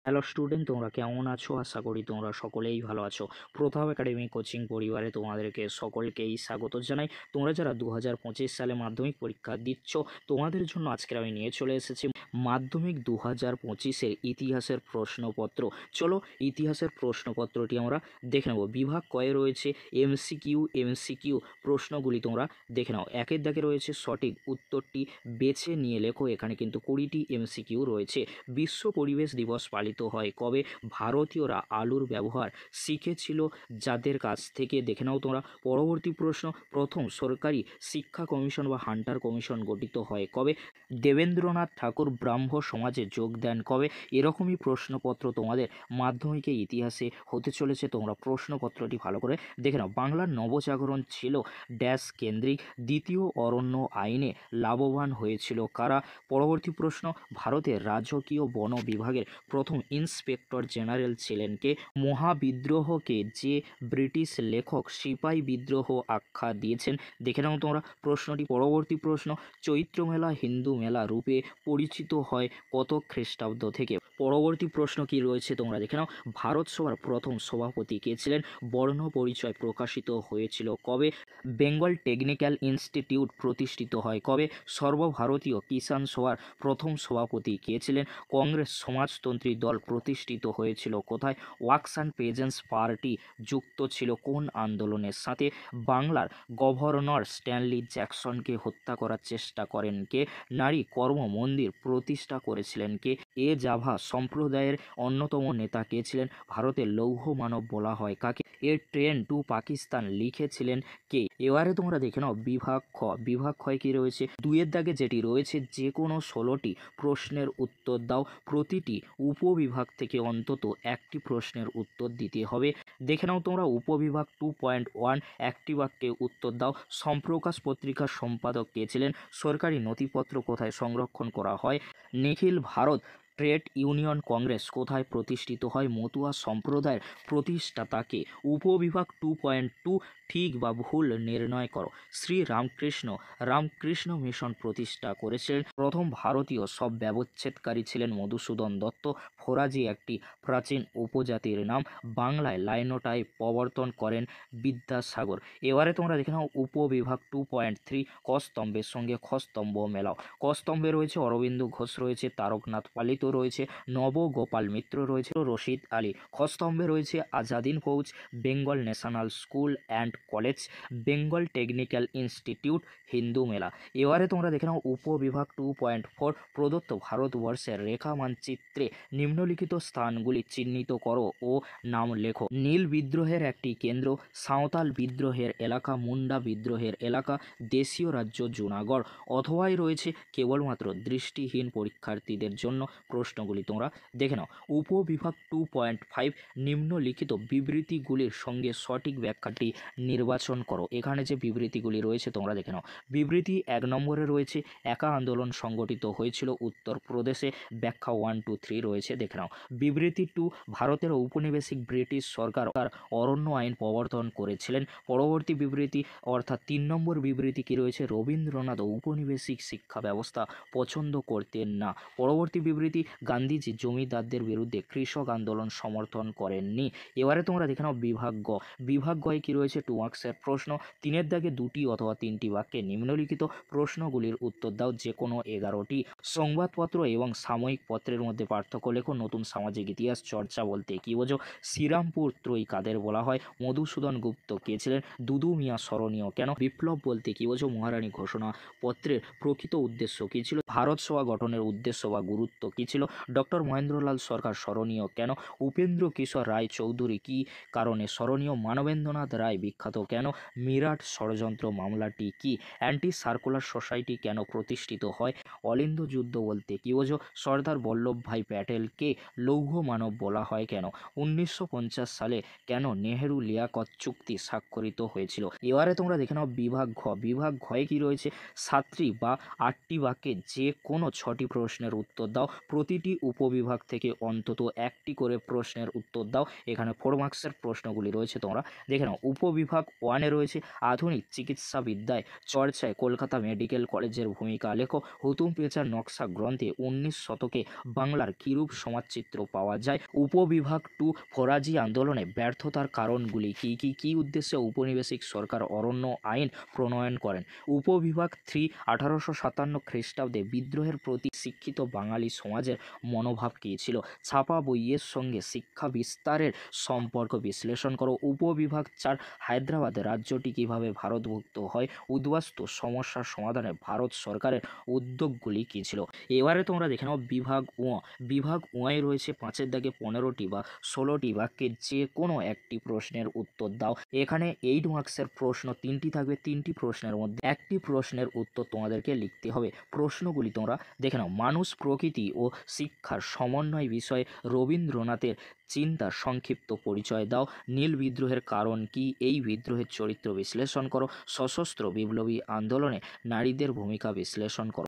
Hello student, তোমরা কেমন আছো? আশা করি তোমরা সকলেই ভালো আছো। প্রথম একাডেমি কোচিং পরিবারে তোমাদেরকে সকলকেই স্বাগত জানাই। তোমরা যারা 2025 সালে মাধ্যমিক পরীক্ষা দিচ্ছ, তোমাদের জন্য আজকের আমি নিয়ে চলে এসেছি মাধ্যমিক 2025-এর ইতিহাসের প্রশ্নপত্র। চলো ইতিহাসের প্রশ্নপত্রটি আমরা দেখে নেব। বিভাগ কয়ে রয়েছে এমসিকিউ প্রশ্নগুলি তোমরা দেখে নাও। একের দাগে রয়েছে সঠিক উত্তরটি বেছে নিয়ে লেখো। এখানে কিন্তু 20টি এমসিকিউ রয়েছে। বিশ্ব পরিবেশ দিবস পালিত হয় কবে? ভারতীয়রা আলুর ব্যবহার শিখেছিল যাদের কাছ থেকে? দেখে নাও তোমরা। পরবর্তী প্রশ্ন, প্রথম সরকারি শিক্ষা কমিশন বা হান্টার কমিশন গঠিত হয় কবে? দেবেন্দ্রনাথ ঠাকুর ব্রাহ্ম সমাজে যোগ দেন কবে? এরকমই প্রশ্নপত্র তোমাদের মাধ্যমিকে ইতিহাসে হতে চলেছে। তোমরা প্রশ্নপত্রটি ভালো করে দেখে নাও। বাংলার নবজাগরণ ছিল ড্যাশ কেন্দ্রিক। দ্বিতীয় অরণ্য আইনে লাভবান হয়েছিল কারা? পরবর্তী প্রশ্ন, ভারতের রাজকীয় বন বিভাগের প্রথম ইন্সপেক্টর জেনারেল ছিলেন কে? মহাবিদ্রোহকে যে ব্রিটিশ লেখক সিপাহী বিদ্রোহ আখ্যা দিয়েছেন? দেখে নাও তোমরা প্রশ্নটি। পরবর্তী প্রশ্ন, চৈত্র মেলা হিন্দু মেলা রূপে পরিচিত হয় কত খ্রিস্টাব্দ থেকে? পরবর্তী প্রশ্ন কি রয়েছে তোমরা দেখে নাও। ভারত সভার প্রথম সভাপতি কে ছিলেন? বর্ণ পরিচয় প্রকাশিত হয়েছিল কবে? বেঙ্গল টেকনিক্যাল ইনস্টিটিউট প্রতিষ্ঠিত হয় কবে? সর্বভারতীয় কিষাণ সভার প্রথম সভাপতি কে ছিলেন? কংগ্রেস সমাজতন্ত্রী দল প্রতিষ্ঠিত হয়েছিল কোথায়? ওয়ার্কস অ্যান্ড পেজেন্টস পার্টি যুক্ত ছিল কোন আন্দোলনের সাথে? বাংলার গভর্নর স্ট্যানলি জ্যাকসনকে হত্যা করার চেষ্টা করেন কে? নারী কর্ম মন্দির প্রতিষ্ঠা করেছিলেন কে? জাভা সম্প্রদায়ের অন্যতম নেতা কে ছিলেন? ভারতের লৌহ মানব বলা হয় কাকে? ট্রেন টু পাকিস্তান লিখেছিলেন কে? এবারে তোমরা দেখে নাও বিভাগ খ। বিভাগ ক্ষয় কি রয়েছে? দুইয়ের দাগে যেটি রয়েছে, যে কোনো 16টি প্রশ্নের উত্তর দাও। প্রতিটি উপবিভাগ থেকে অন্তত একটি প্রশ্নের উত্তর দিতে হবে। দেখে নাও তোমরা উপবিভাগ 2.1, একটি বাক্যে উত্তর দাও। সম্প্রকাশ পত্রিকার সম্পাদক কে ছিলেন? সরকারি নথিপত্র কোথায় সংরক্ষণ করা হয়? নিখিল ভারত ট্রেড ইউনিয়ন কংগ্রেস কোথায় প্রতিষ্ঠিত হয়? মতুয়া সম্প্রদায়ের প্রতিষ্ঠাতাকে? উপবিভাগ 2.2, ঠিক বা ভুল নির্ণয় করো। শ্রী রামকৃষ্ণ মিশন প্রতিষ্ঠা করেছিলেন। প্রথম ভারতীয় সব ব্যবচ্ছেদকারী ছিলেন মধুসূদন দত্ত। ফরাজি একটি প্রাচীন উপজাতির নাম। বাংলায় লাইনোটাইপ প্রবর্তন করেন বিদ্যাসাগর। এবারে তোমরা দেখে নাও উপবিভাগ 2.3, ক স্তম্ভের সঙ্গে খ স্তম্ভ মেলাও। ক স্তম্ভে রয়েছে অরবিন্দ ঘোষ রয়েছে, তারকনাথ পালিত রয়েছে, নবগোপাল মিত্র রয়েছে, রশিদ আলী। খ স্তম্ভে রয়েছে আজাদিন ফৌজ, Bengal national school and college, Bengal technical institute, Hindu Mela. এবারে তোমরা দেখে নাও উপবিভাগ 2.4, প্রদত্ত ভারতবর্ষের রেখা মানচিত্রে নিম্নলিখিত স্থানগুলি চিহ্নিত করো ও নাম লেখো। নীল বিদ্রোহের একটি কেন্দ্র, সাঁওতাল বিদ্রোহের এলাকা, মুন্ডা বিদ্রোহের এলাকা, দেশীয় রাজ্য জুনাগড়। অথবাই রয়েছে কেবলমাত্র দৃষ্টিহীন পরীক্ষার্থীদের জন্য। প্রশ্নগুলি তোমরা দেখে নাও। উপবিভাগ 2.5, নিম্নলিখিত বিবৃতিগুলির সঙ্গে সঠিক ব্যাখ্যাটি নির্বাচন করো। এখানে যে বিবৃতিগুলি রয়েছে তোমরা দেখে নাও। বিবৃতি 1 নম্বরে রয়েছে একা আন্দোলন সংগঠিত হয়েছিল উত্তরপ্রদেশে। ব্যাখ্যা 1, 2, 3 রয়েছে, দেখে নাও। বিবৃতি 2, ভারতের ঔপনিবেশিক ব্রিটিশ সরকার অরণ্য আইন প্রবর্তন করেছিলেন। পরবর্তী বিবৃতি অর্থাৎ 3 নম্বর বিবৃতি কি রয়েছে? রবীন্দ্রনাথ ঔপনিবেশিক শিক্ষা ব্যবস্থা পছন্দ করতেন না। পরবর্তী বিবৃতি, গান্ধীজি জমিদারদের বিরুদ্ধে কৃষক আন্দোলন সমর্থন করেননি। এবারে তোমরা দেখে নাও বিভাগ গ। বিভাগ গয়ে কি রয়েছে? 2 মার্কসের প্রশ্ন। 3-এর দাগে 2টি অথবা 3টি বাক্যে নিম্নলিখিত প্রশ্নগুলির উত্তর দাও, যে কোনো 11টি। সংবাদপত্র এবং সাময়িক পত্রের মধ্যে পার্থক্য লেখো। নতুন সামাজিক ইতিহাস চর্চা বলতে কি বোঝো? শ্রীরামপুর ত্রয়ী কাদের বলা হয়? মধুসূদন গুপ্ত কে ছিলেন? দুদু মিয়া স্মরণীয় কেন? বিপ্লব বলতে কি বোঝো? মহারানী ঘোষণা পত্রের প্রকৃত উদ্দেশ্য কী ছিল? ভারত সভা গঠনের উদ্দেশ্য বা গুরুত্ব কী ছিল? ডক্টর মহেন্দ্রলাল সরকার স্মরণীয় কেন? উপেন্দ্র কিশোর রায় চৌধুরী কী কারণে স্মরণীয়? মানবেন্দ্রনাথ রায় বিখ্যাত কেন? মিরাট ষড়যন্ত্র মামলাটি কি? অ্যান্টি সার্কুলার সোসাইটি কেন প্রতিষ্ঠিত হয়? অলিন্দ যুদ্ধ বলতে কি বোঝো? সর্দার বল্লভভাই প্যাটেলকে লৌহ মানব বলা হয় কেন? 1950 সালে কেন নেহেরু লিয়াকত চুক্তি স্বাক্ষরিত হয়েছিল? এবারে তোমরা দেখে নাও বিভাগ ঘ। বিভাগ ঘয়ে কি রয়েছে? 7টি বা 8টি বাক্যে যে কোনো 6টি প্রশ্নের উত্তর দাও। প্রতিটি উপবিভাগ থেকে অন্তত একটি করে প্রশ্নের উত্তর দাও। এখানে 4 মার্কসের প্রশ্নগুলি রয়েছে, তোমরা দেখে নাও। উপবিভাগ উপবিভাগ 1-এ রয়েছে আধুনিক চিকিৎসাবিদ্যায় চর্চায় কলকাতা মেডিকেল কলেজের ভূমিকা। লেখো হুতুম পেঁচার নকশা গ্রন্থে 19 শতকে বাংলার কিরূপ সমাজচিত্র পাওয়া যায়। উপবিভাগ 2 ফরাজি আন্দোলনে ব্যর্থতার কারণগুলি কী উদ্দেশ্যে উপনিবেশিক সরকার অরণ্য আইন প্রণয়ন করেন। উপবিভাগ 3 1857 খ্রিস্টাব্দে বিদ্রোহের প্রতি শিক্ষিত বাঙালি সমাজের মনোভাব কী ছিল। ছাপা বইয়ের সঙ্গে শিক্ষা বিস্তারের সম্পর্ক বিশ্লেষণ করো। উপবিভাগ 4 হায়দ্রাবাদ রাজ্যটি কীভাবে ভারতভুক্ত হয়। উদ্বাস্তু সমস্যার সমাধানে ভারত সরকারের উদ্যোগগুলি কী ছিল। এবারে তোমরা দেখে নাও বিভাগ ও। বিভাগ ওয়ে রয়েছে 5-এর দাগে 15টি বা 16টি বাক্যের যে কোনো একটি প্রশ্নের উত্তর দাও। এখানে 8 মার্কসের প্রশ্ন 3টি থাকবে। 3টি প্রশ্নের মধ্যে একটি প্রশ্নের উত্তর তোমাদেরকে লিখতে হবে। প্রশ্নগুলি তোমরা দেখে নাও। মানুষ, প্রকৃতি ও শিক্ষার সমন্বয় বিষয়ে রবীন্দ্রনাথের চিন্তার সংক্ষিপ্ত পরিচয় দাও। নীল বিদ্রোহের কারণ কি, এই বিদ্রোহের চরিত্র বিশ্লেষণ করো। সশস্ত্র বিপ্লবী আন্দোলনে নারীদের ভূমিকা বিশ্লেষণ করো।